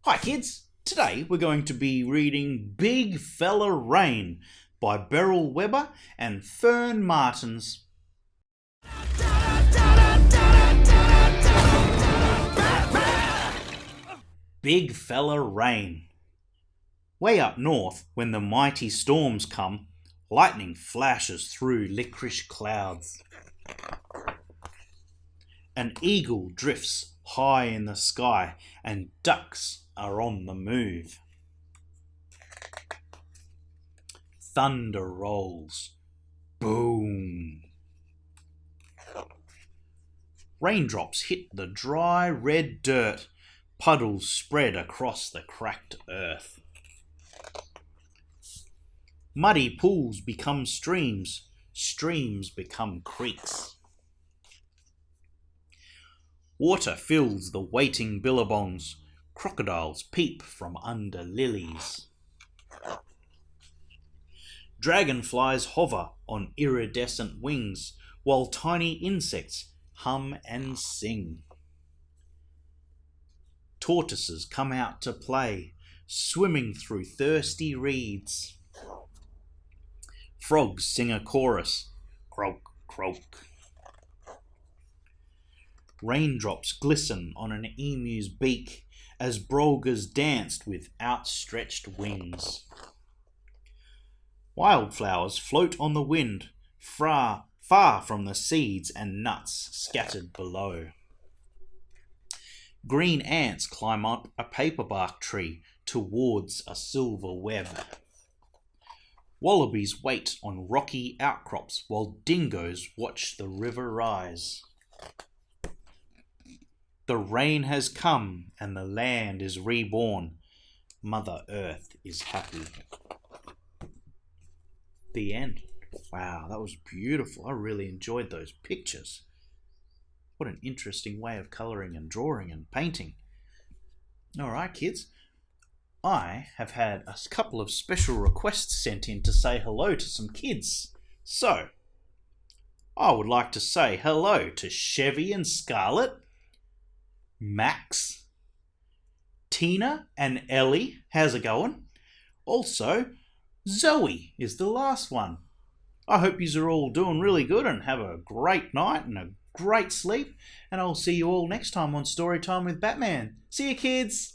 Hi kids, today we're going to be reading Big Fella Rain by Beryl Webber and Fern Martins. Big Fella Rain. Way up north, when the mighty storms come, lightning flashes through licorice clouds. An eagle drifts high in the sky and ducks are on the move. Thunder rolls. Boom. Raindrops hit the dry red dirt. Puddles spread across the cracked earth. Muddy pools become streams. Streams become creeks. Water fills the waiting billabongs. Crocodiles peep from under lilies. Dragonflies hover on iridescent wings, while tiny insects hum and sing. Tortoises come out to play, swimming through thirsty reeds. Frogs sing a chorus, croak, croak. Raindrops glisten on an emu's beak as brolgas danced with outstretched wings. Wildflowers float on the wind, far from the seeds and nuts scattered below. Green ants climb up a paperbark tree towards a silver web. Wallabies wait on rocky outcrops while dingoes watch the river rise. The rain has come and the land is reborn. Mother Earth is happy. The end. Wow, that was beautiful. I really enjoyed those pictures. What an interesting way of colouring and drawing and painting. Alright kids, I have had a couple of special requests sent in to say hello to some kids. So, I would like to say hello to Chevy and Scarlett, Max, Tina and Ellie, how's it going? Also, Zoe is the last one. I hope you are all doing really good and have a great night and a great sleep, and I'll see you all next time on Storytime with Batman. See you kids!